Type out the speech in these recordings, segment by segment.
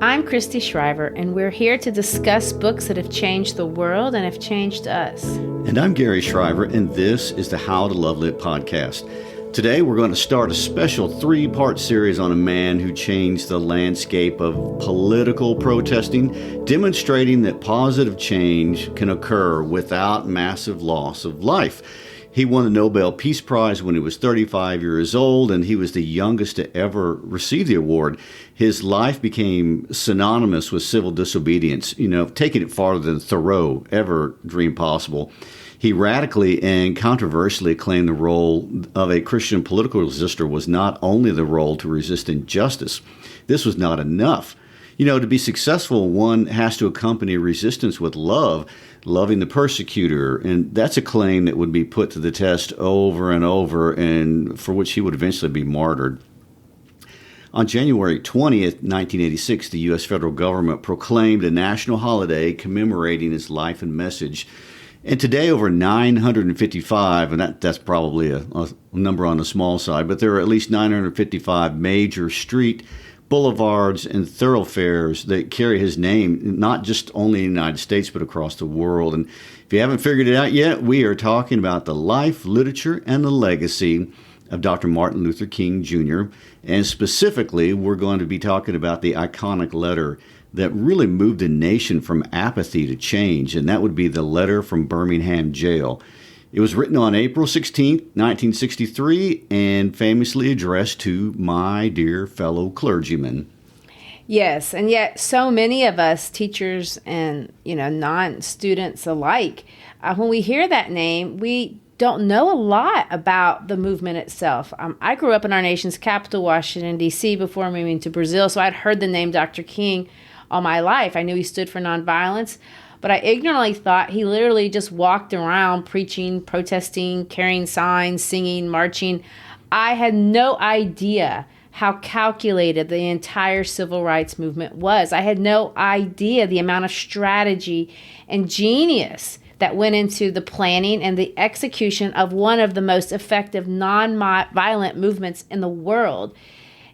I'm Christy Shriver, and we're here to discuss books that have changed the world and have changed us. And I'm Garry Shriver, and this is the How to Love Lit podcast. Today, we're going to start a special 3-part series on a man who changed the landscape of political protesting, demonstrating that positive change can occur without massive loss of life. He won the Nobel Peace Prize when he was 35 years old, and he was the youngest to ever receive the award. His life became synonymous with civil disobedience, taking it farther than Thoreau ever dreamed possible. He radically and controversially claimed the role of a Christian political resistor was not only the role to resist injustice. This was not enough. To be successful, one has to accompany resistance with love, loving the persecutor. And that's a claim that would be put to the test over and over, and for which he would eventually be martyred. On January 20th, 1986, the U.S. federal government proclaimed a national holiday commemorating his life and message. And today, over 955, and that's probably a number on the small side, but there are at least 955 major street boulevards and thoroughfares that carry his name, not just only in the United States, but across the world. And if you haven't figured it out yet, we are talking about the life, literature, and the legacy of Dr. Martin Luther King Jr. And specifically, we're going to be talking about the iconic letter that really moved the nation from apathy to change, and that would be the letter from Birmingham Jail. It was written on April 16, 1963, and famously addressed to my dear fellow clergyman. Yes, and yet so many of us, teachers and non-students alike, when we hear that name, we don't know a lot about the movement itself. I grew up in our nation's capital, Washington, D.C., before moving to Brazil, so I'd heard the name Dr. King all my life. I knew he stood for nonviolence, but I ignorantly thought he literally just walked around preaching, protesting, carrying signs, singing, marching. I had no idea how calculated the entire civil rights movement was. I had no idea the amount of strategy and genius that went into the planning and the execution of one of the most effective non-violent movements in the world,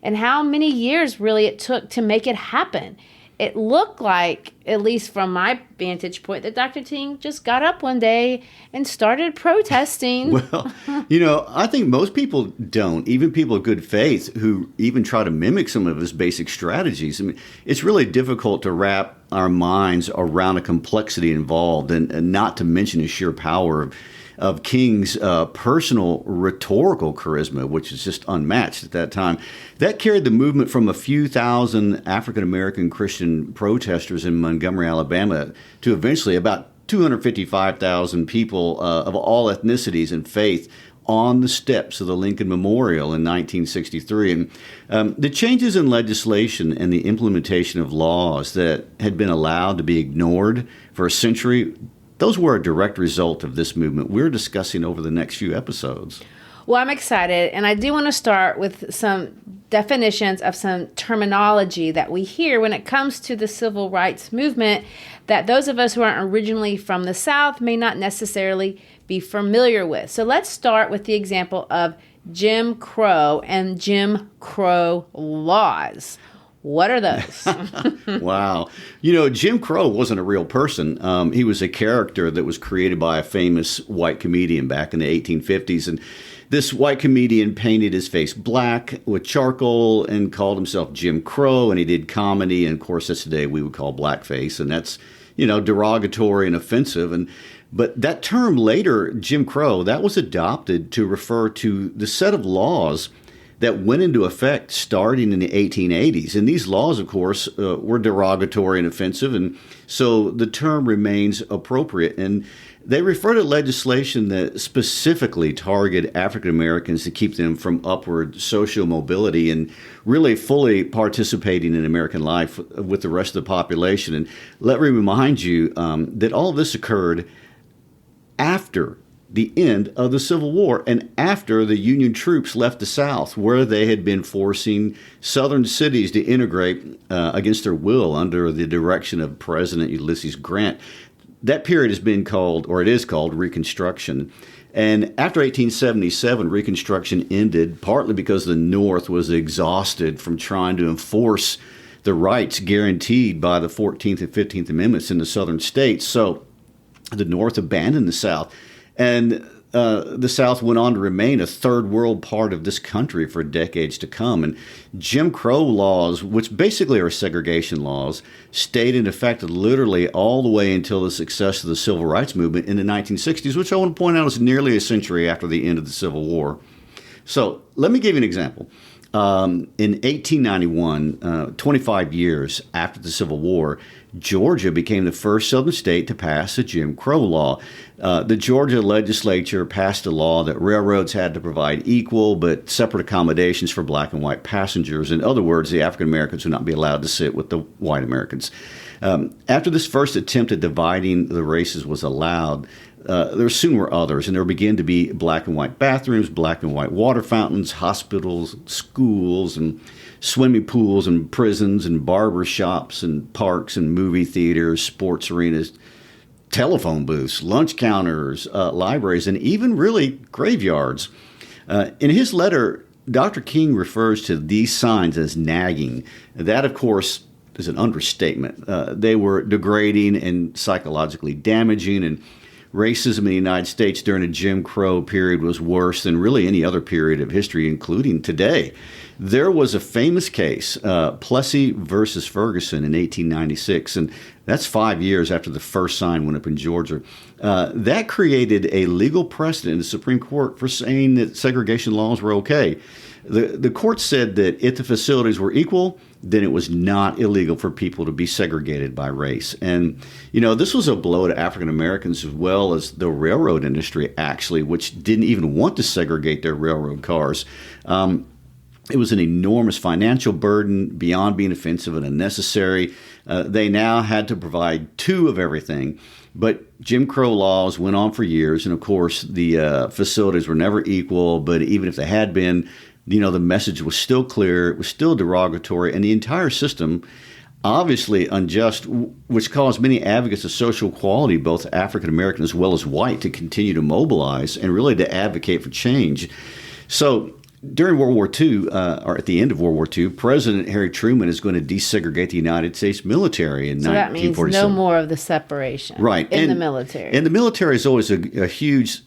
and how many years really it took to make it happen. It looked like, at least from my vantage point, that Dr. King just got up one day and started protesting. Well, I think most people don't, even people of good faith who even try to mimic some of his basic strategies. I mean, it's really difficult to wrap our minds around the complexity involved, and not to mention the sheer power of King's personal rhetorical charisma, which is just unmatched at that time. That carried the movement from a few thousand African-American Christian protesters in Montgomery, Alabama, to eventually about 255,000 people of all ethnicities and faith on the steps of the Lincoln Memorial in 1963. And the changes in legislation and the implementation of laws that had been allowed to be ignored for a century, those were a direct result of this movement we're discussing over the next few episodes. Well, I'm excited, and I do want to start with some definitions of some terminology that we hear when it comes to the civil rights movement that those of us who aren't originally from the South may not necessarily be familiar with. So let's start with the example of Jim Crow and Jim Crow laws. What are those? Wow. Jim Crow wasn't a real person. He was a character that was created by a famous white comedian back in the 1850s. And this white comedian painted his face black with charcoal and called himself Jim Crow. And he did comedy. And of course, that's today we would call blackface. And that's, derogatory and offensive. But that term later, Jim Crow, that was adopted to refer to the set of laws that went into effect starting in the 1880s. And these laws, of course, were derogatory and offensive, and so the term remains appropriate. And they refer to legislation that specifically target African Americans to keep them from upward social mobility and really fully participating in American life with the rest of the population. And let me remind you that all of this occurred after the end of the Civil War and after the Union troops left the South, where they had been forcing Southern cities to integrate against their will under the direction of President Ulysses Grant. That period has been called, or it is called, Reconstruction. And after 1877, Reconstruction ended partly because the North was exhausted from trying to enforce the rights guaranteed by the 14th and 15th Amendments in the southern states. So the North abandoned the South, and the South went on to remain a third world part of this country for decades to come. And Jim Crow laws, which basically are segregation laws, stayed in effect literally all the way until the success of the Civil Rights Movement in the 1960s, which I want to point out is nearly a century after the end of the Civil War. So let me give you an example. In 1891, 25 years after the Civil War, Georgia became the first southern state to pass a Jim Crow law. The Georgia legislature passed a law that railroads had to provide equal but separate accommodations for black and white passengers. In other words, the African Americans would not be allowed to sit with the white Americans. After this first attempt at dividing the races was allowed, there soon were others, and there began to be black and white bathrooms, black and white water fountains, hospitals, schools, and swimming pools, and prisons, and barber shops, and parks, and movie theaters, sports arenas, telephone booths, lunch counters, libraries, and even really graveyards. In his letter, Dr. King refers to these signs as nagging. That, of course, is an understatement. They were degrading and psychologically damaging, and racism in the United States during the Jim Crow period was worse than really any other period of history, including today. There was a famous case, Plessy versus Ferguson in 1896, and that's 5 years after the first sign went up in Georgia. That created a legal precedent in the Supreme Court for saying that segregation laws were okay. The court said that if the facilities were equal, then it was not illegal for people to be segregated by race. And, this was a blow to African Americans as well as the railroad industry, actually, which didn't even want to segregate their railroad cars. It was an enormous financial burden beyond being offensive and unnecessary. They now had to provide two of everything. But Jim Crow laws went on for years. And, of course, the facilities were never equal. But even if they had been, the message was still clear. It was still derogatory. And the entire system, obviously unjust, which caused many advocates of social equality, both African American as well as white, to continue to mobilize and really to advocate for change. So during World War II, or at the end of World War II, President Harry Truman is going to desegregate the United States military in 1947. So that means no more of the separation in the military. And the military is always a huge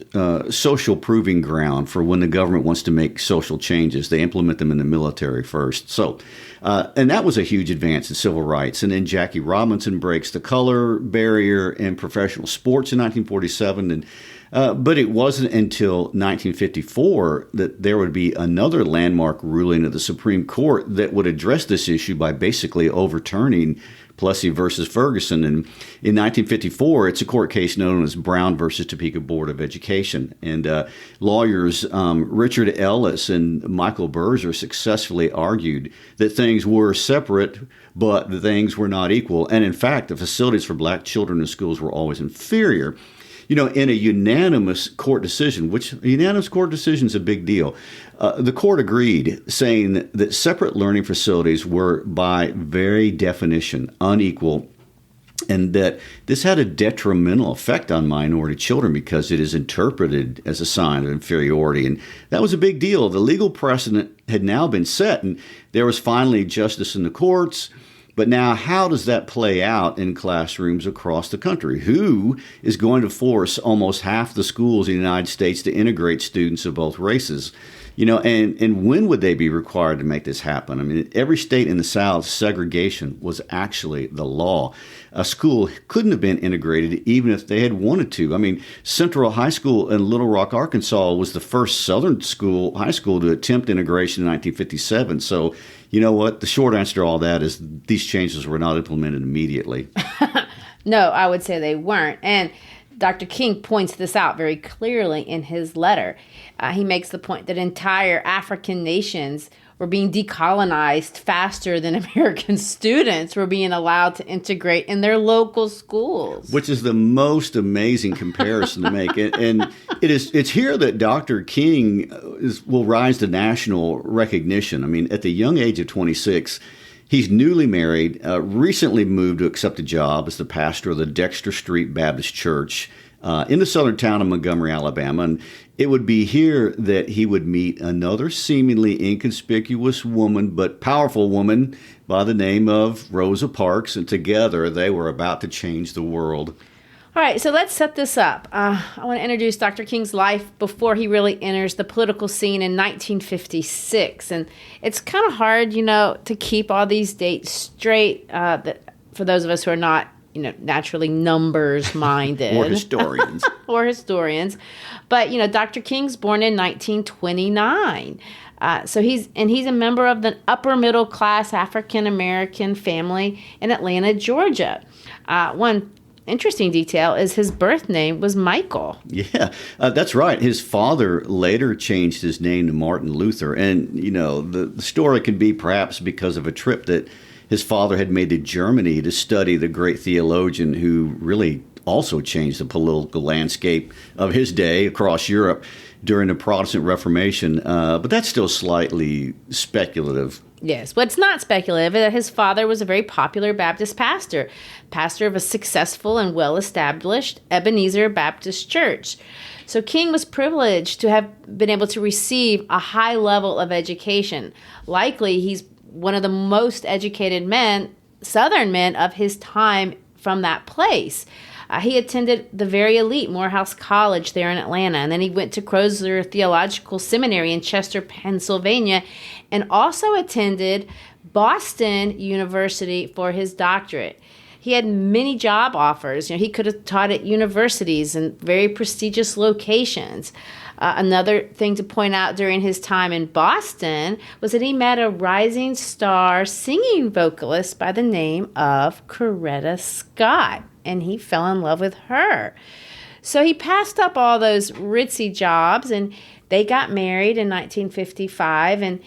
social proving ground for when the government wants to make social changes. They implement them in the military first. So, and that was a huge advance in civil rights. And then Jackie Robinson breaks the color barrier in professional sports in 1947. But it wasn't until 1954 that there would be another landmark ruling of the Supreme Court that would address this issue by basically overturning Plessy versus Ferguson. And in 1954, it's a court case known as Brown versus Topeka Board of Education. And lawyers Richard Ellis and Michael Berger successfully argued that things were separate, but the things were not equal. And in fact, the facilities for black children in schools were always inferior. In a unanimous court decision, which a unanimous court decision is a big deal, the court agreed, saying that separate learning facilities were by very definition unequal, and that this had a detrimental effect on minority children because it is interpreted as a sign of inferiority. And that was a big deal. The legal precedent had now been set, and there was finally justice in the courts. But now, how does that play out in classrooms across the country? Who is going to force almost half the schools in the United States to integrate students of both races? And when would they be required to make this happen? I mean, every state in the South, segregation was actually the law. A school couldn't have been integrated even if they had wanted to. I mean, Central High School in Little Rock, Arkansas was the first Southern high school to attempt integration in 1957. So, you know what? The short answer to all that is these changes were not implemented immediately. No, I would say they weren't. And Dr. King points this out very clearly in his letter. He makes the point that entire African nations were being decolonized faster than American students were being allowed to integrate in their local schools. Which is the most amazing comparison to make. And it's here that Dr. King will rise to national recognition. I mean, at the young age of 26, he's newly married, recently moved to accept a job as the pastor of the Dexter Street Baptist Church in the southern town of Montgomery, Alabama. And It would be here that he would meet another seemingly inconspicuous woman, but powerful woman by the name of Rosa Parks, and together they were about to change the world. All right, so let's set this up. I want to introduce Dr. King's life before he really enters the political scene in 1956. And it's kind of hard, to keep all these dates straight for those of us who are not, naturally numbers minded. Or historians. Or historians. But, Dr. King's born in 1929. So he's a member of the upper middle class African American family in Atlanta, Georgia. One interesting detail is his birth name was Michael. Yeah, that's right. His father later changed his name to Martin Luther. And, the story can be perhaps because of a trip that his father had made to Germany to study the great theologian who really also changed the political landscape of his day across Europe during the Protestant Reformation. But that's still slightly speculative. Yes, what's not speculative is that his father was a very popular Baptist pastor of a successful and well-established Ebenezer Baptist church. So King was privileged to have been able to receive a high level of education. Likely, he's one of the most educated Southern men of his time from that place. He attended the very elite Morehouse College there in Atlanta, and then he went to Crozer Theological Seminary in Chester, Pennsylvania, and also attended Boston University for his doctorate. He had many job offers. He could have taught at universities and very prestigious locations. Another thing to point out during his time in Boston was that he met a rising star singing vocalist by the name of Coretta Scott, and he fell in love with her. So he passed up all those ritzy jobs, and they got married in 1955, and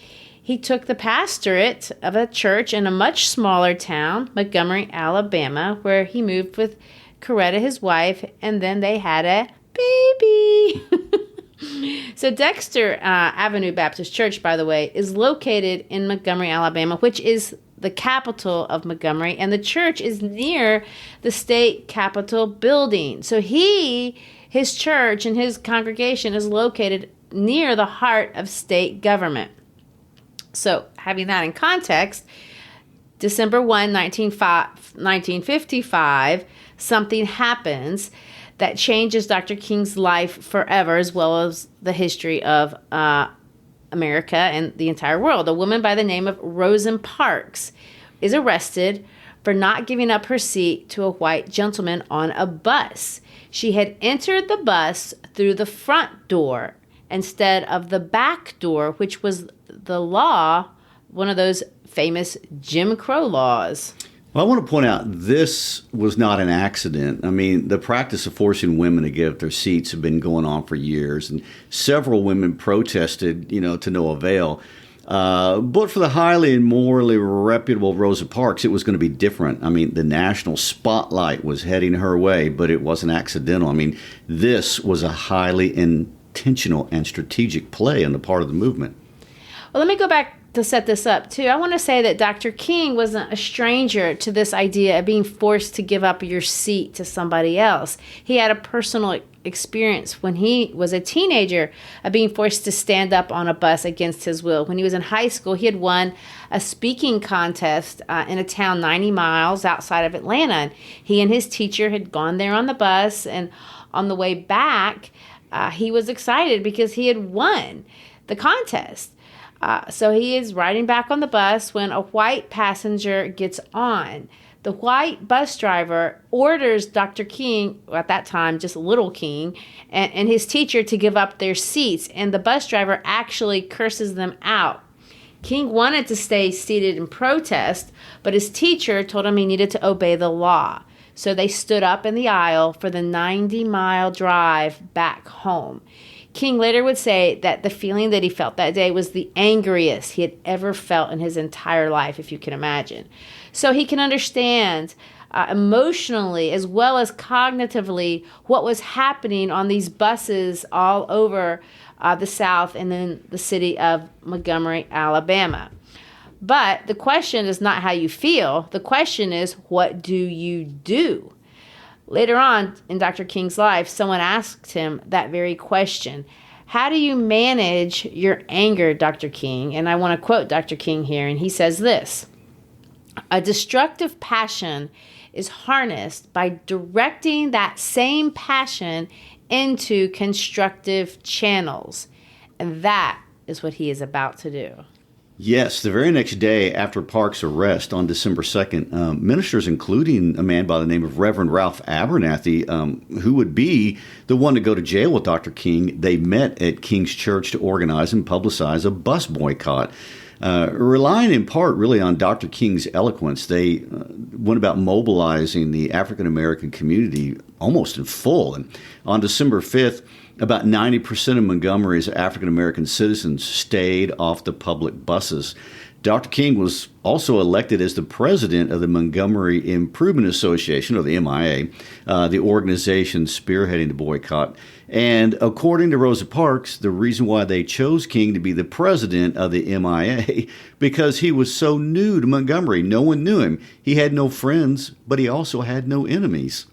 he took the pastorate of a church in a much smaller town, Montgomery, Alabama, where he moved with Coretta, his wife, and then they had a baby. So Dexter Avenue Baptist Church, by the way, is located in Montgomery, Alabama, which is the capital of Montgomery, and the church is near the state capitol building. So his church and his congregation is located near the heart of state government. So having that in context, December 1, 1955, something happens that changes Dr. King's life forever, as well as the history of America and the entire world. A woman by the name of Rosa Parks is arrested for not giving up her seat to a white gentleman on a bus. She had entered the bus through the front door instead of the back door, which was the law, one of those famous Jim Crow laws. Well, I want to point out this was not an accident. I mean, the practice of forcing women to give up their seats had been going on for years, and several women protested, to no avail. But for the highly and morally reputable Rosa Parks, it was going to be different. I mean, the national spotlight was heading her way, but it wasn't accidental. I mean, this was a highly intentional and strategic play on the part of the movement. Well, let me go back to set this up, too. I want to say that Dr. King wasn't a stranger to this idea of being forced to give up your seat to somebody else. He had a personal experience when he was a teenager of being forced to stand up on a bus against his will. When he was in high school, he had won a speaking contest in a town 90 miles outside of Atlanta. And he and his teacher had gone there on the bus, and on the way back, he was excited because he had won the contest. So he is riding back on the bus when a white passenger gets on. The white bus driver orders Dr. King, at that time just Little King, and his teacher to give up their seats, and the bus driver actually curses them out. King wanted to stay seated and protest, but his teacher told him he needed to obey the law. So they stood up in the aisle for the 90-mile drive back home. King later would say that the feeling that he felt that day was the angriest he had ever felt in his entire life, if you can imagine. So he can understand emotionally as well as cognitively what was happening on these buses all over the South and then the city of Montgomery, Alabama. But the question is not how you feel. The question is, what do you do? Later on in Dr. King's life, someone asked him that very question. How do you manage your anger, Dr. King? And I want to quote Dr. King here, and he says this: "A destructive passion is harnessed by directing that same passion into constructive channels." And that is what he is about to do. Yes, the very next day after Park's arrest on December 2nd, ministers, including a man by the name of Reverend Ralph Abernathy, who would be the one to go to jail with Dr. King, they met at King's Church to organize and publicize a bus boycott. Relying in part really on Dr. King's eloquence, they went about mobilizing the African-American community almost in full. And on December 5th, about 90% of Montgomery's African-American citizens stayed off the public buses. Dr. King was also elected as the president of the Montgomery Improvement Association, or the MIA, the organization spearheading the boycott. And according to Rosa Parks, the reason why they chose King to be the president of the MIA, because he was so new to Montgomery. No one knew him. He had no friends, but he also had no enemies.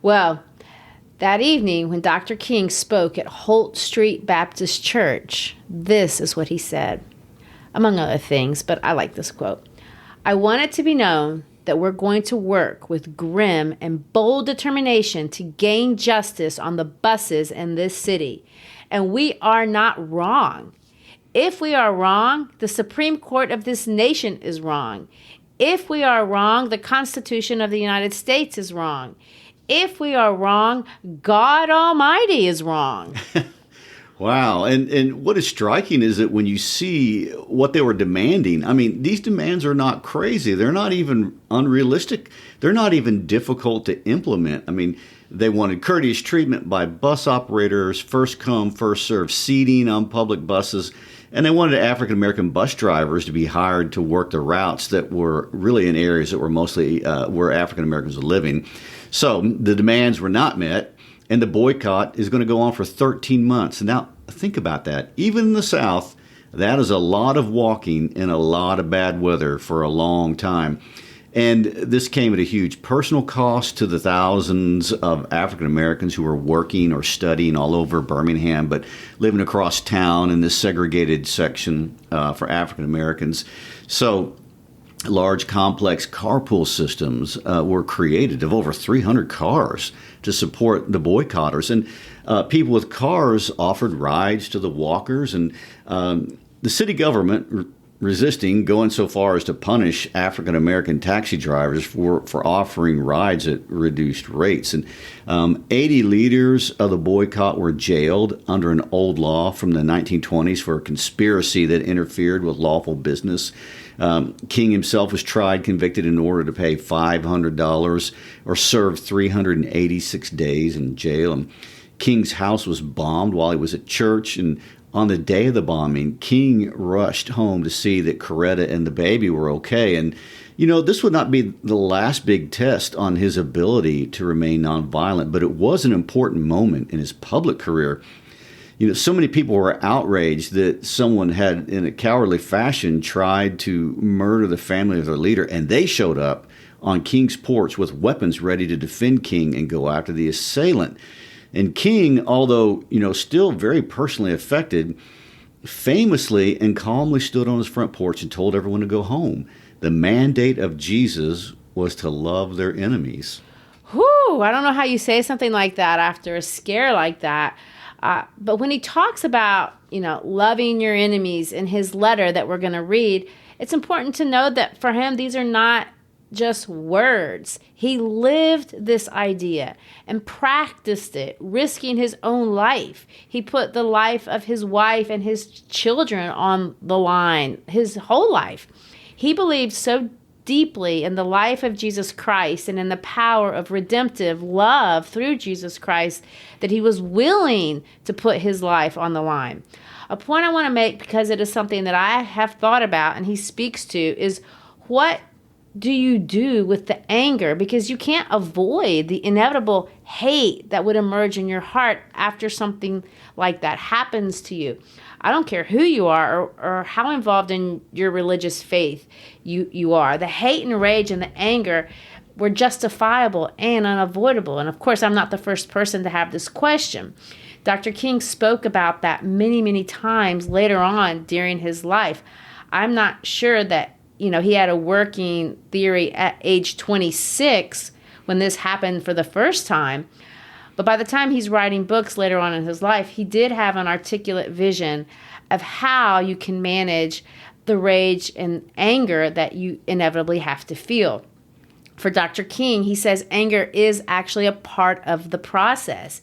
Well, that evening, when Dr. King spoke at Holt Street Baptist Church, this is what he said, among other things, but I like this quote. "I want it to be known that we're going to work with grim and bold determination to gain justice on the buses in this city. And we are not wrong. If we are wrong, the Supreme Court of this nation is wrong. If we are wrong, the Constitution of the United States is wrong. If we are wrong, God Almighty is wrong." Wow. And what is striking is that when you see what they were demanding, I mean, these demands are not crazy. They're not even unrealistic. They're not even difficult to implement. I mean, they wanted courteous treatment by bus operators, first come, first served seating on public buses, and they wanted African-American bus drivers to be hired to work the routes that were really in areas that were mostly where African-Americans were living. So the demands were not met, and the boycott is going to go on for 13 months. Now, think about that. Even in the South, that is a lot of walking in a lot of bad weather for a long time. And this came at a huge personal cost to the thousands of African Americans who were working or studying all over Birmingham, but living across town in this segregated section for African Americans. So large, complex carpool systems were created of over 300 cars to support the boycotters. And people with cars offered rides to the walkers. And the city government resisting, going so far as to punish African-American taxi drivers for offering rides at reduced rates. And 80 leaders of the boycott were jailed under an old law from the 1920s for a conspiracy that interfered with lawful business. King himself was tried, convicted in order to pay $500 or serve 386 days in jail. And King's house was bombed while he was at church, and on the day of the bombing, King rushed home to see that Coretta and the baby were okay. And, you know, this would not be the last big test on his ability to remain nonviolent, but it was an important moment in his public career. You know, so many people were outraged that someone had, in a cowardly fashion, tried to murder the family of their leader, and they showed up on King's porch with weapons ready to defend King and go after the assailant. And King, although, you know, still very personally affected, famously and calmly stood on his front porch and told everyone to go home. The mandate of Jesus was to love their enemies. Whew, I don't know how you say something like that after a scare like that. But when he talks about, you know, loving your enemies in his letter that we're going to read, it's important to know that for him, these are not just words. He lived this idea and practiced it, risking his own life. He put the life of his wife and his children on the line, his whole life. He believed so deeply in the life of Jesus Christ and in the power of redemptive love through Jesus Christ that he was willing to put his life on the line. A point I want to make, because it is something that I have thought about and he speaks to, is what do you do with the anger? Because you can't avoid the inevitable hate that would emerge in your heart after something like that happens to you. I don't care who you are or how involved in your religious faith you are. The hate and rage and the anger were justifiable and unavoidable. And of course, I'm not the first person to have this question. Dr. King spoke about that many, many times later on during his life. I'm not sure that, he had a working theory at age 26 when this happened for the first time. But by the time he's writing books later on in his life, he did have an articulate vision of how you can manage the rage and anger that you inevitably have to feel. For Dr. King, he says anger is actually a part of the process.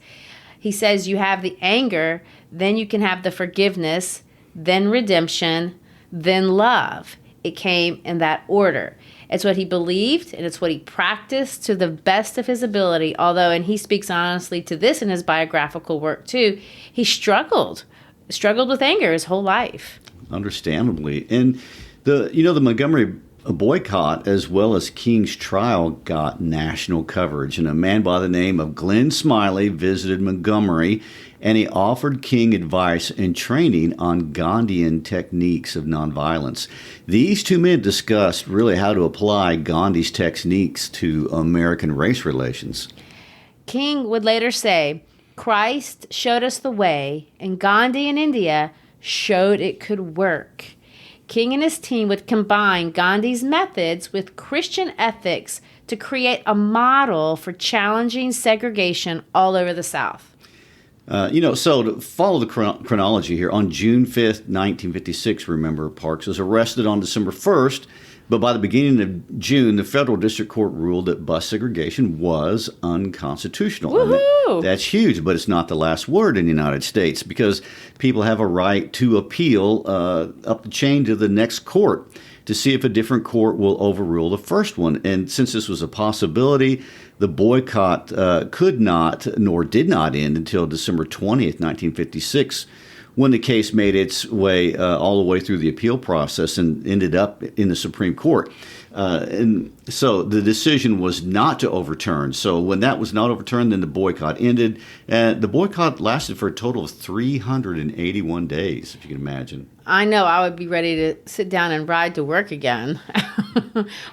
He says you have the anger, then you can have the forgiveness, then redemption, then love. It came in that order. It's what he believed, and it's what he practiced to the best of his ability. Although, and he speaks honestly to this in his biographical work too, he struggled with anger his whole life. Understandably. And the Montgomery boycott, as well as King's trial, got national coverage. And a man by the name of Glenn Smiley visited Montgomery, and he offered King advice and training on Gandhian techniques of nonviolence. These two men discussed really how to apply Gandhi's techniques to American race relations. King would later say, Christ showed us the way, and Gandhi in India showed it could work. King and his team would combine Gandhi's methods with Christian ethics to create a model for challenging segregation all over the South. So to follow the chronology here, on June 5th, 1956, remember, Parks was arrested on December 1st, but by the beginning of June, the federal district court ruled that bus segregation was unconstitutional. Woohoo! That's huge, but it's not the last word in the United States, because people have a right to appeal up the chain to the next court to see if a different court will overrule the first one. And since this was a possibility, the boycott could not, nor did not end until December 20th, 1956, when the case made its way all the way through the appeal process and ended up in the Supreme Court. And so the decision was not to overturn. So when that was not overturned, then the boycott ended. And the boycott lasted for a total of 381 days, if you can imagine. I know I would be ready to sit down and ride to work again.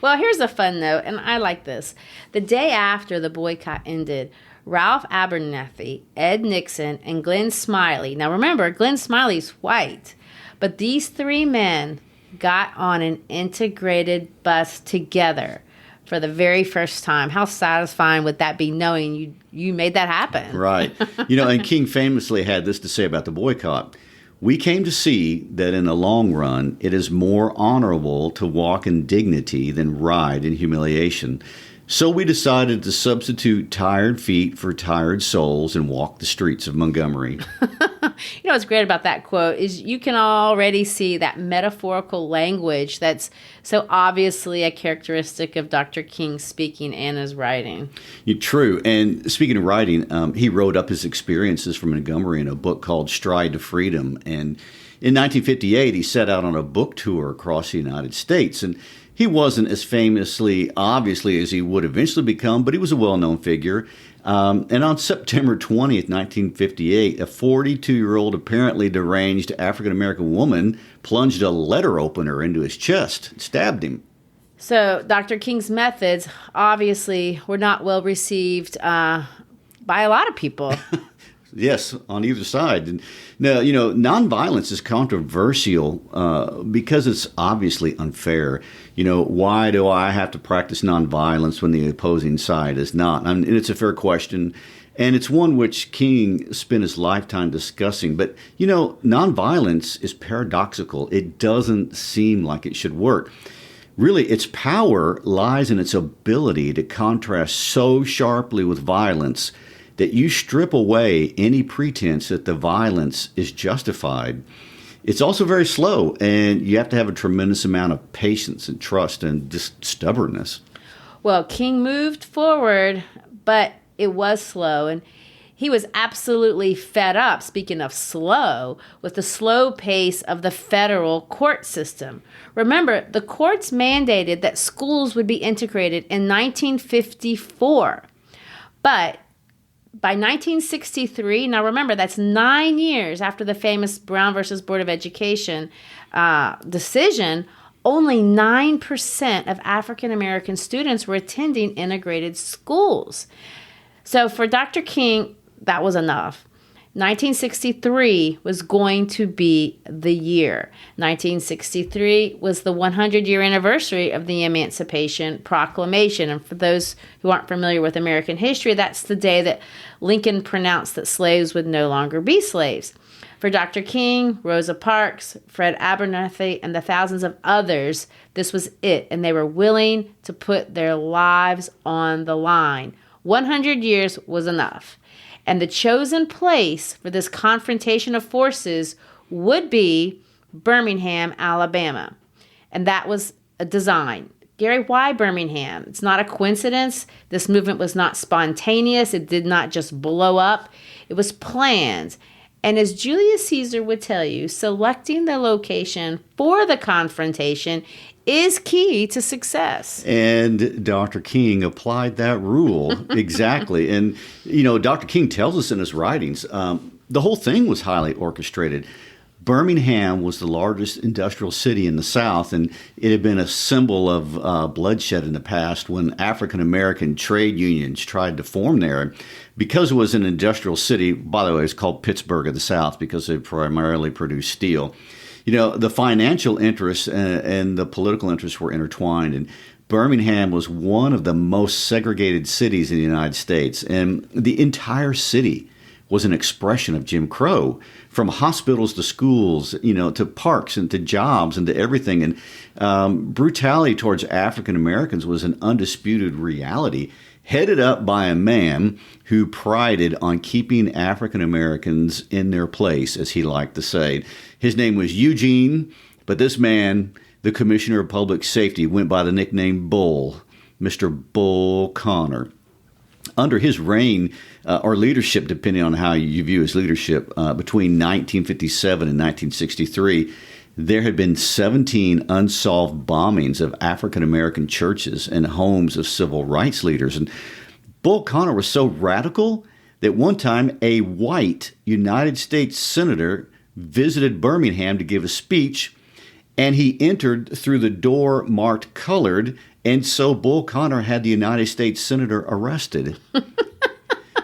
Well, here's a fun note, and I like this. The day after the boycott ended, Ralph Abernathy, Ed Nixon, and Glenn Smiley. Now remember, Glenn Smiley's white, but these three men got on an integrated bus together for the very first time. How satisfying would that be, knowing you made that happen? Right. And King famously had this to say about the boycott. We came to see that in the long run, it is more honorable to walk in dignity than ride in humiliation. So we decided to substitute tired feet for tired souls and walk the streets of Montgomery. What's great about that quote is you can already see that metaphorical language that's so obviously a characteristic of Dr. King's speaking and his writing. True. And speaking of writing, he wrote up his experiences from Montgomery in a book called Stride to Freedom. And in 1958, he set out on a book tour across the United States. And he wasn't as famously, obviously, as he would eventually become, but he was a well-known figure. And on September 20th, 1958, a 42-year-old apparently deranged African-American woman plunged a letter opener into his chest and stabbed him. So Dr. King's methods obviously were not well received by a lot of people. Yes, on either side. And now, nonviolence is controversial because it's obviously unfair. Why do I have to practice nonviolence when the opposing side is not? And it's a fair question, and it's one which King spent his lifetime discussing. But, nonviolence is paradoxical. It doesn't seem like it should work. Really, its power lies in its ability to contrast so sharply with violence that you strip away any pretense that the violence is justified. It's also very slow, and you have to have a tremendous amount of patience and trust and just stubbornness. Well, King moved forward, but it was slow, and he was absolutely fed up, speaking of slow, with the slow pace of the federal court system. Remember, the courts mandated that schools would be integrated in 1954, but by 1963, now remember, that's 9 years after the famous Brown versus Board of Education decision, only 9% of African American students were attending integrated schools. So for Dr. King, that was enough. 1963 was going to be the year. 1963 was the 100-year anniversary of the Emancipation Proclamation. And for those who aren't familiar with American history, that's the day that Lincoln pronounced that slaves would no longer be slaves. For Dr. King, Rosa Parks, Fred Abernathy, and the thousands of others, this was it, and they were willing to put their lives on the line. 100 years was enough. And the chosen place for this confrontation of forces would be Birmingham, Alabama. And that was a design. Garry, why Birmingham? It's not a coincidence. This movement was not spontaneous. It did not just blow up. It was planned. And as Julius Caesar would tell you, selecting the location for the confrontation is key to success. And Dr. King applied that rule exactly. And, Dr. King tells us in his writings, the whole thing was highly orchestrated. Birmingham was the largest industrial city in the South, and it had been a symbol of bloodshed in the past when African-American trade unions tried to form there. Because it was an industrial city, by the way, it's called Pittsburgh of the South because they primarily produced steel. The financial interests and the political interests were intertwined, and Birmingham was one of the most segregated cities in the United States, and the entire city was an expression of Jim Crow, from hospitals to schools, to parks and to jobs and to everything. And brutality towards African Americans was an undisputed reality, headed up by a man who prided on keeping African Americans in their place, as he liked to say. His name was Eugene, but this man, the Commissioner of Public Safety, went by the nickname Bull, Mr. Bull Connor. Under his reign, or leadership, depending on how you view his leadership, between 1957 and 1963, there had been 17 unsolved bombings of African-American churches and homes of civil rights leaders. And Bull Connor was so radical that one time a white United States senator visited Birmingham to give a speech, and he entered through the door marked colored, and so Bull Connor had the United States senator arrested.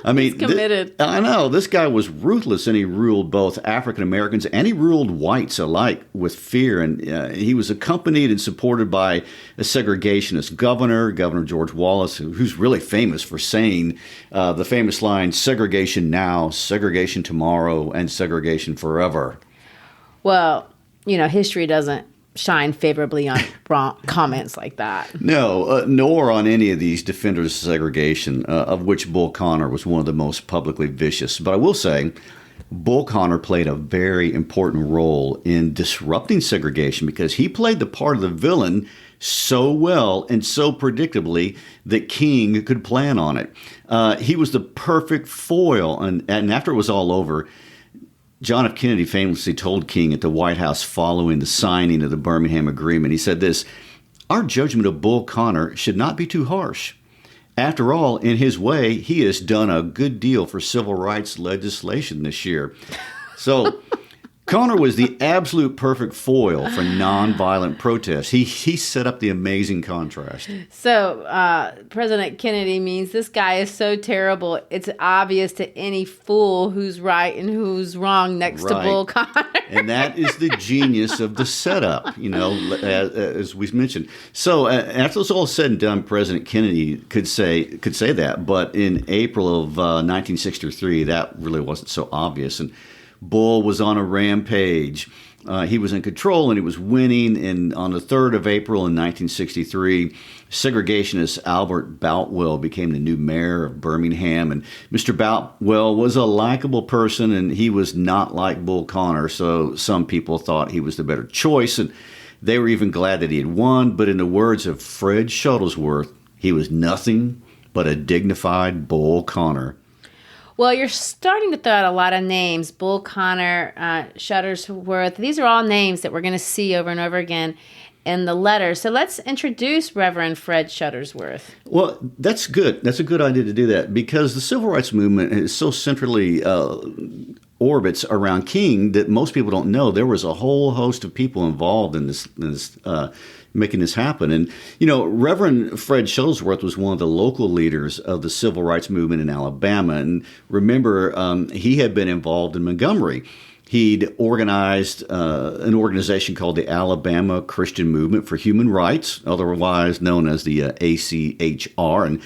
I mean, he's committed. I know. This guy was ruthless, and he ruled both African Americans and he ruled whites alike with fear. And he was accompanied and supported by a segregationist governor, Governor George Wallace, who's really famous for saying the famous line, segregation now, segregation tomorrow, and segregation forever. Well, history doesn't shine favorably on comments like that. No, nor on any of these defenders of segregation, of which Bull Connor was one of the most publicly vicious. But I will say, Bull Connor played a very important role in disrupting segregation because he played the part of the villain so well and so predictably that King could plan on it. He was the perfect foil, and after it was all over, John F. Kennedy famously told King at the White House following the signing of the Birmingham Agreement, he said this, "Our judgment of Bull Connor should not be too harsh. After all, in his way, he has done a good deal for civil rights legislation this year." So Connor was the absolute perfect foil for nonviolent protest. He set up the amazing contrast. So President Kennedy means this guy is so terrible, it's obvious to any fool who's right and who's wrong next to Bull Connor. And that is the genius of the setup, as we mentioned. So after it's all said and done, President Kennedy could say that. But in April of 1963, that really wasn't so obvious. And Bull was on a rampage. He was in control and he was winning. And on the 3rd of April in 1963, segregationist Albert Boutwell became the new mayor of Birmingham. And Mr. Boutwell was a likable person, and he was not like Bull Connor. So some people thought he was the better choice, and they were even glad that he had won. But in the words of Fred Shuttersworth, he was nothing but a dignified Bull Connor. Well, you're starting to throw out a lot of names. Bull Connor, Shuttersworth. These are all names that we're going to see over and over again. in the letter. So let's introduce Reverend Fred Shuttersworth. Well, that's good. That's a good idea to do that because the civil rights movement is so centrally orbits around King that most people don't know there was a whole host of people involved in this making this happen. And, Reverend Fred Shuttlesworth was one of the local leaders of the civil rights movement in Alabama. And remember, he had been involved in Montgomery. He'd organized an organization called the Alabama Christian Movement for Human Rights, otherwise known as the ACHR. And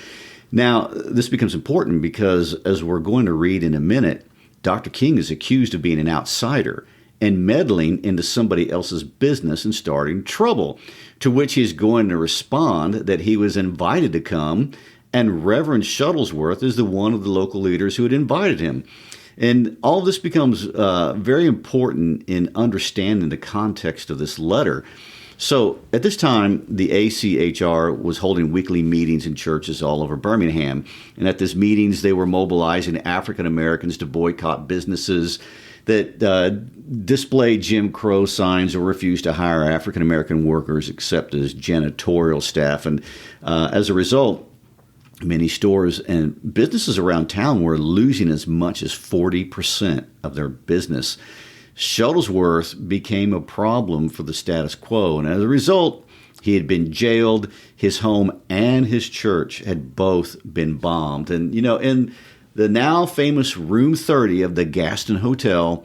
now this becomes important because, as we're going to read in a minute, Dr. King is accused of being an outsider and meddling into somebody else's business and starting trouble, to which he's going to respond that he was invited to come, and Reverend Shuttlesworth is the one of the local leaders who had invited him. And all this becomes very important in understanding the context of this letter. So at this time, the ACHR was holding weekly meetings in churches all over Birmingham. And at these meetings, they were mobilizing African Americans to boycott businesses that displayed Jim Crow signs or refused to hire African American workers except as janitorial staff. And as a result, many stores and businesses around town were losing as much as 40% of their business. Shuttlesworth became a problem for the status quo, and as a result, he had been jailed. His home and his church had both been bombed. And, in the now famous Room 30 of the Gaston Hotel,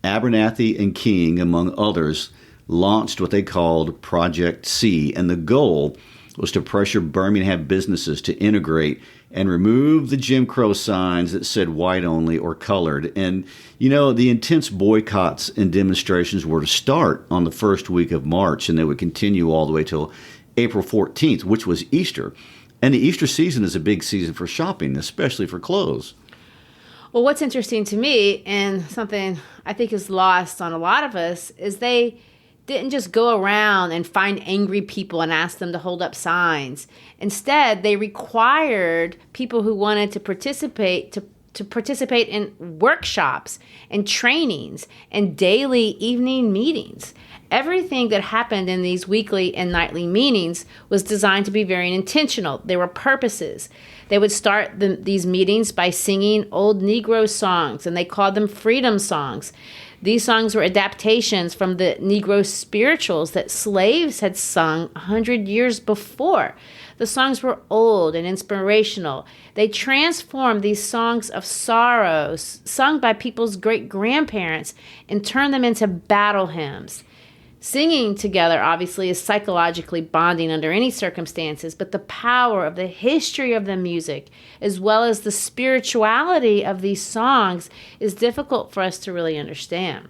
Abernathy and King, among others, launched what they called Project C, and the goal was to pressure Birmingham businesses to integrate and remove the Jim Crow signs that said white only or colored. And, the intense boycotts and demonstrations were to start on the first week of March, and they would continue all the way till April 14th, which was Easter. And the Easter season is a big season for shopping, especially for clothes. Well, what's interesting to me, and something I think is lost on a lot of us, is they didn't just go around and find angry people and ask them to hold up signs. Instead, they required people who wanted to participate to participate in workshops and trainings and daily evening meetings. Everything that happened in these weekly and nightly meetings was designed to be very intentional. There were purposes. They would start these meetings by singing old Negro songs, and they called them freedom songs. These songs were adaptations from the Negro spirituals that slaves had sung 100 years before. The songs were old and inspirational. They transformed these songs of sorrow sung by people's great-grandparents and turned them into battle hymns. Singing together, obviously, is psychologically bonding under any circumstances, but the power of the history of the music, as well as the spirituality of these songs, is difficult for us to really understand.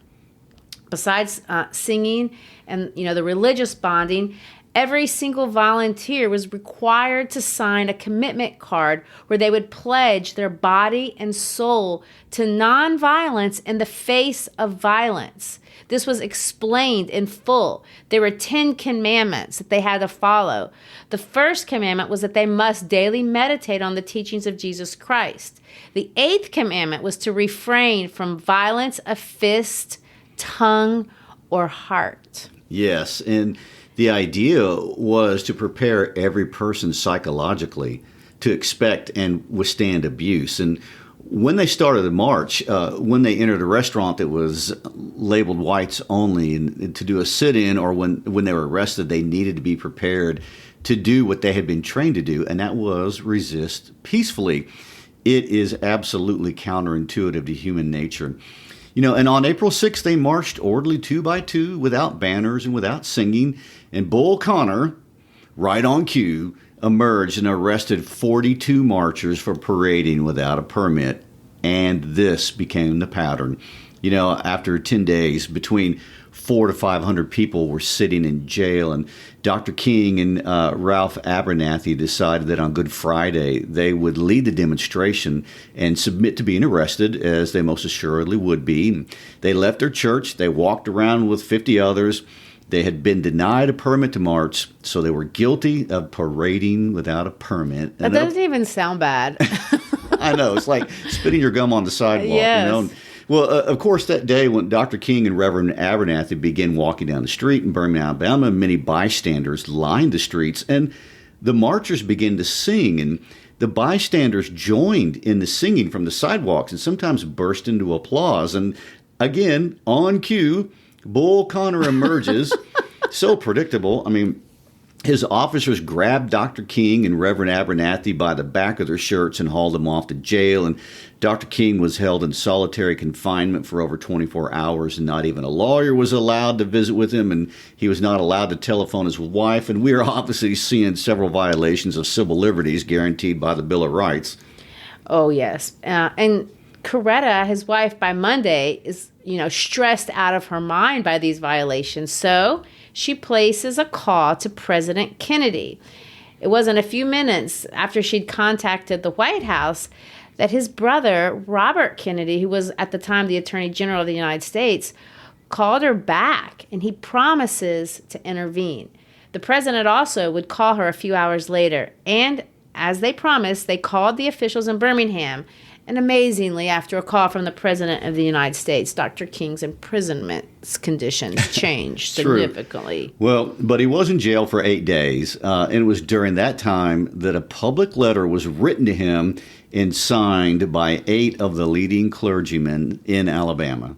Besides singing and, the religious bonding, every single volunteer was required to sign a commitment card where they would pledge their body and soul to nonviolence in the face of violence. This was explained in full. There were 10 commandments that they had to follow. The first commandment was that they must daily meditate on the teachings of Jesus Christ. The 8th commandment was to refrain from violence of fist, tongue, or heart. Yes, and the idea was to prepare every person psychologically to expect and withstand abuse. And when they started the march, when they entered a restaurant that was labeled whites only, and to do a sit-in, or when they were arrested, they needed to be prepared to do what they had been trained to do, and that was resist peacefully. It is absolutely counterintuitive to human nature. And on April 6th, they marched orderly 2 by 2 without banners and without singing. And Bull Connor, right on cue, emerged and arrested 42 marchers for parading without a permit. And this became the pattern. After 10 days, between 400 to 500 people were sitting in jail, and Dr. King and Ralph Abernathy decided that on Good Friday they would lead the demonstration and submit to being arrested, as they most assuredly would be. They left their church. They walked around with 50 others. They had been denied a permit to march, so they were guilty of parading without a permit. That doesn't even sound bad. I know. It's like spitting your gum on the sidewalk. Yes. Well, of course, that day when Dr. King and Reverend Abernathy began walking down the street in Birmingham, Alabama, many bystanders lined the streets, and the marchers began to sing, and the bystanders joined in the singing from the sidewalks and sometimes burst into applause. And again, on cue, Bull Connor emerges. So predictable. I mean, his officers grabbed Dr. King and Reverend Abernathy by the back of their shirts and hauled them off to jail. And Dr. King was held in solitary confinement for over 24 hours, and not even a lawyer was allowed to visit with him, and he was not allowed to telephone his wife. And we are obviously seeing several violations of civil liberties guaranteed by the Bill of Rights. Oh, yes. And Coretta, his wife, by Monday is, stressed out of her mind by these violations. So she places a call to President Kennedy. It wasn't a few minutes after she'd contacted the White House that his brother, Robert Kennedy, who was at the time the Attorney General of the United States, called her back, and he promises to intervene. The president also would call her a few hours later, and as they promised, they called the officials in Birmingham. And amazingly, after a call from the President of the United States, Dr. King's imprisonment conditions changed significantly. Well, but he was in jail for 8 days, and it was during that time that a public letter was written to him and signed by 8 of the leading clergymen in Alabama.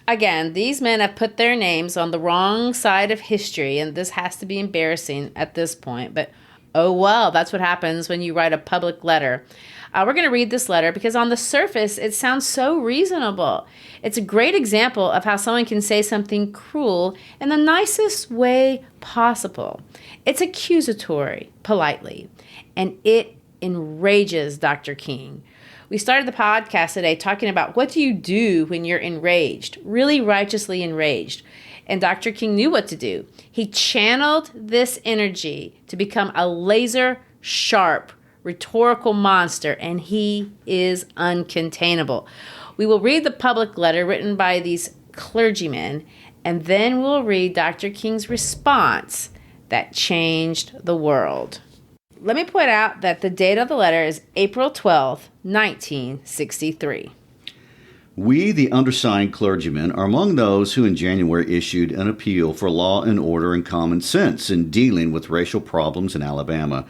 Again, these men have put their names on the wrong side of history, and this has to be embarrassing at this point. But oh well, that's what happens when you write a public letter. We're going to read this letter because on the surface, it sounds so reasonable. It's a great example of how someone can say something cruel in the nicest way possible. It's accusatory, politely, and it enrages Dr. King. We started the podcast today talking about what do you do when you're enraged, really righteously enraged. And Dr. King knew what to do. He channeled this energy to become a laser-sharp rhetorical monster, and he is uncontainable. We will read the public letter written by these clergymen, and then we'll read Dr. King's response that changed the world. Let me point out that the date of the letter is April 12th, 1963. We, the undersigned clergymen, are among those who in January issued an appeal for law and order and common sense in dealing with racial problems in Alabama.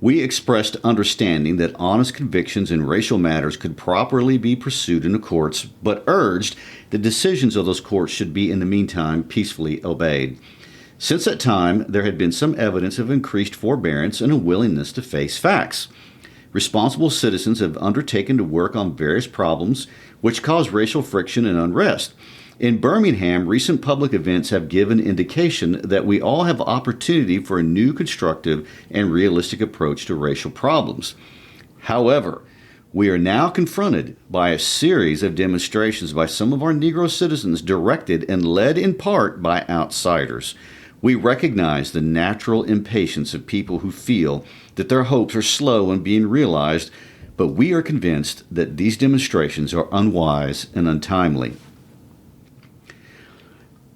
We expressed understanding that honest convictions in racial matters could properly be pursued in the courts, but urged the decisions of those courts should be in the meantime peacefully obeyed. Since that time, there had been some evidence of increased forbearance and a willingness to face facts. Responsible citizens have undertaken to work on various problems which cause racial friction and unrest. In Birmingham, recent public events have given indication that we all have opportunity for a new constructive and realistic approach to racial problems. However, we are now confronted by a series of demonstrations by some of our Negro citizens directed and led in part by outsiders. We recognize the natural impatience of people who feel that their hopes are slow in being realized, but we are convinced that these demonstrations are unwise and untimely.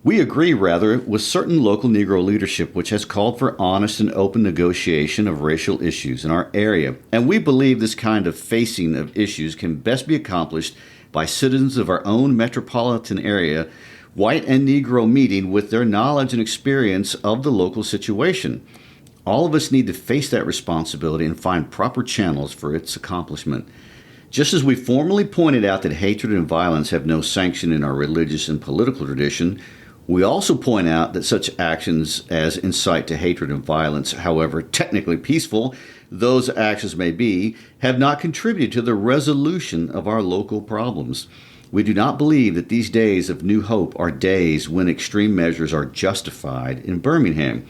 We agree, rather, with certain local Negro leadership which has called for honest and open negotiation of racial issues in our area, and we believe this kind of facing of issues can best be accomplished by citizens of our own metropolitan area, white and Negro, meeting with their knowledge and experience of the local situation. All of us need to face that responsibility and find proper channels for its accomplishment. Just as we formally pointed out that hatred and violence have no sanction in our religious and political tradition, we also point out that such actions as incite to hatred and violence, however technically peaceful those actions may be, have not contributed to the resolution of our local problems. We do not believe that these days of new hope are days when extreme measures are justified in Birmingham.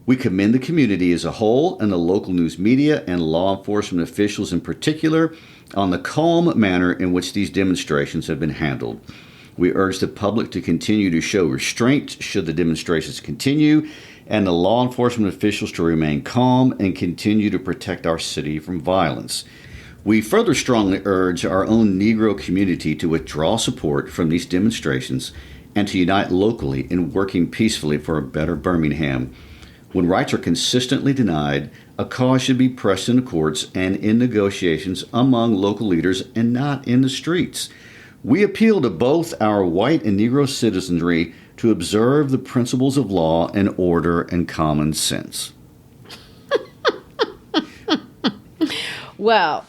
We commend the community as a whole and the local news media and law enforcement officials in particular on the calm manner in which these demonstrations have been handled. We urge the public to continue to show restraint should the demonstrations continue, and the law enforcement officials to remain calm and continue to protect our city from violence. We further strongly urge our own Negro community to withdraw support from these demonstrations and to unite locally in working peacefully for a better Birmingham. When rights are consistently denied, a cause should be pressed in the courts and in negotiations among local leaders and not in the streets. We appeal to both our white and Negro citizenry to observe the principles of law and order and common sense. Well,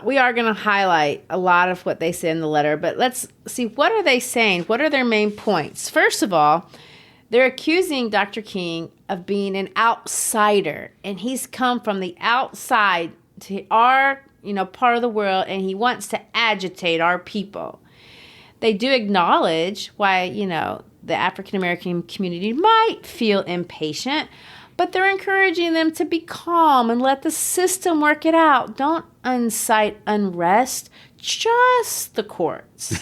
we are going to highlight a lot of what they say in the letter, but let's see, what are they saying? What are their main points? First of all, they're accusing Dr. King of being an outsider, and he's come from the outside to our, part of the world, and he wants to agitate our people. They do acknowledge why, the African American community might feel impatient, but they're encouraging them to be calm and let the system work it out. Don't incite unrest, just the courts.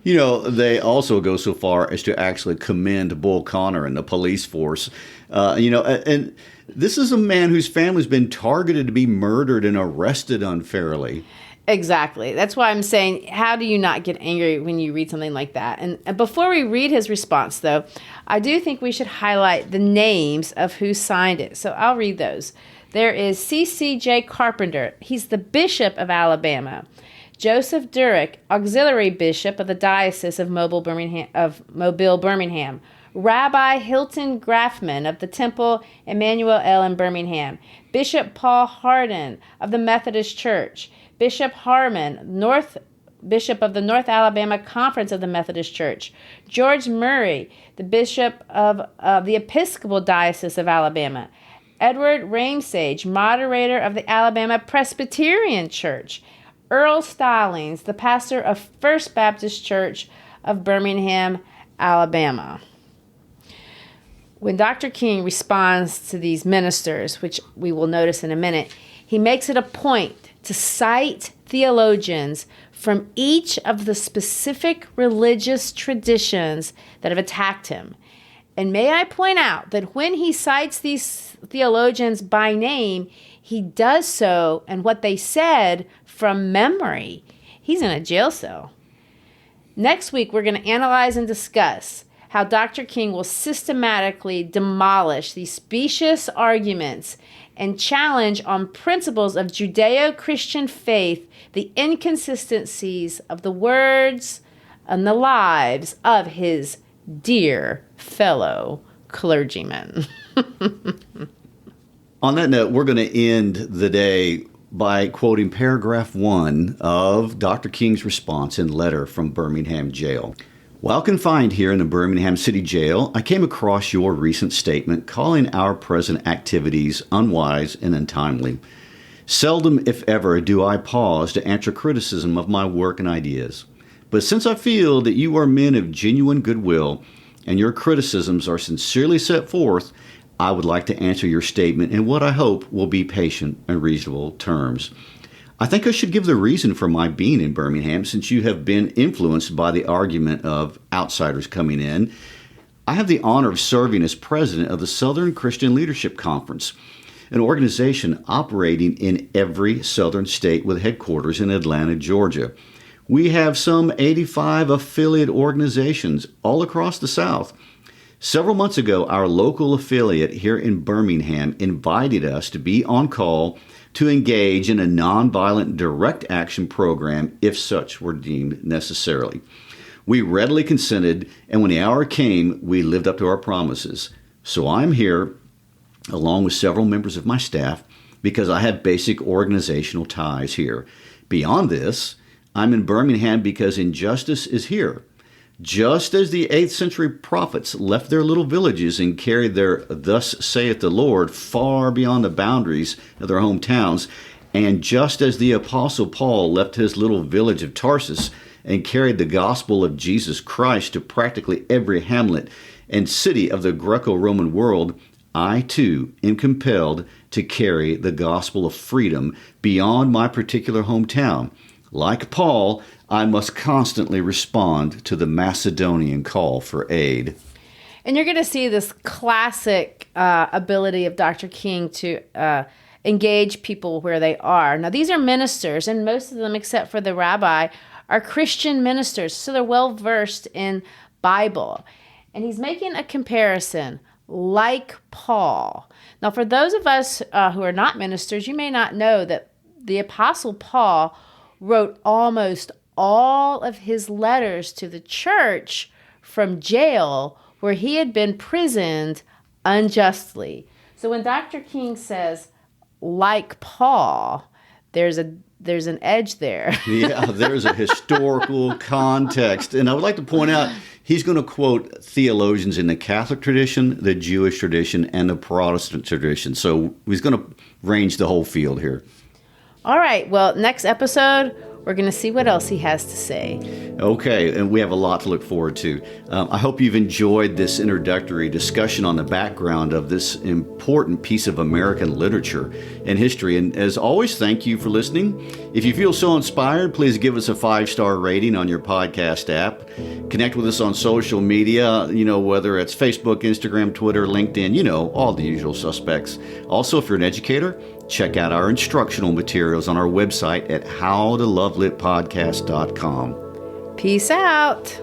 They also go so far as to actually commend Bull Connor and the police force. And this is a man whose family's been targeted to be murdered and arrested unfairly. Exactly. That's why I'm saying, how do you not get angry when you read something like that? And before we read his response, though, I do think we should highlight the names of who signed it. So I'll read those. There is C.C.J. Carpenter. He's the Bishop of Alabama. Joseph Durick, Auxiliary Bishop of the Diocese of Mobile, Birmingham. Rabbi Hilton Grafman of the Temple Emmanuel L. in Birmingham. Bishop Paul Hardin of the Methodist Church. Bishop Harmon, Bishop of the North Alabama Conference of the Methodist Church. George Murray, the Bishop of the Episcopal Diocese of Alabama. Edward Ramsage, Moderator of the Alabama Presbyterian Church. Earl Stallings, the pastor of First Baptist Church of Birmingham, Alabama. When Dr. King responds to these ministers, which we will notice in a minute, he makes it a point to cite theologians from each of the specific religious traditions that have attacked him. And may I point out that when he cites these theologians by name, he does so and what they said from memory. He's in a jail cell. Next week, we're going to analyze and discuss how Dr. King will systematically demolish these specious arguments and challenge on principles of Judeo-Christian faith the inconsistencies of the words and the lives of his dear fellow clergymen. On that note, we're going to end the day by quoting paragraph 1 of Dr. King's response in letter from Birmingham Jail. While confined here in the Birmingham City Jail, I came across your recent statement calling our present activities unwise and untimely. Seldom, if ever, do I pause to answer criticism of my work and ideas. But since I feel that you are men of genuine goodwill and your criticisms are sincerely set forth, I would like to answer your statement in what I hope will be patient and reasonable terms. I think I should give the reason for my being in Birmingham, since you have been influenced by the argument of outsiders coming in. I have the honor of serving as president of the Southern Christian Leadership Conference, an organization operating in every southern state with headquarters in Atlanta, Georgia. We have some 85 affiliate organizations all across the South. Several months ago, our local affiliate here in Birmingham invited us to be on call to engage in a nonviolent direct action program if such were deemed necessary. We readily consented, and when the hour came, we lived up to our promises. So I'm here, along with several members of my staff, because I have basic organizational ties here. Beyond this, I'm in Birmingham because injustice is here. Just as the 8th century prophets left their little villages and carried their "Thus saith the Lord" far beyond the boundaries of their hometowns, and just as the Apostle Paul left his little village of Tarsus and carried the gospel of Jesus Christ to practically every hamlet and city of the Greco-Roman world, I too am compelled to carry the gospel of freedom beyond my particular hometown. Like Paul, I must constantly respond to the Macedonian call for aid. And you're going to see this classic ability of Dr. King to engage people where they are. Now, these are ministers, and most of them, except for the rabbi, are Christian ministers, so they're well-versed in Bible. And he's making a comparison like Paul. Now, for those of us who are not ministers, you may not know that the Apostle Paul wrote almost all of his letters to the church from jail where he had been imprisoned unjustly. So when Dr. King says, like Paul, there's an edge there. Yeah, there's a historical context. And I would like to point out, he's going to quote theologians in the Catholic tradition, the Jewish tradition, and the Protestant tradition. So he's going to range the whole field here. All right. Well, next episode, we're going to see what else he has to say. Okay, and we have a lot to look forward to. I hope you've enjoyed this introductory discussion on the background of this important piece of American literature and history. And as always, thank you for listening. If you feel so inspired, please give us a 5-star rating on your podcast app. Connect with us on social media, whether it's Facebook, Instagram, Twitter, LinkedIn, all the usual suspects. Also, if you're an educator, check out our instructional materials on our website at howtolovelitpodcast.com. Peace out.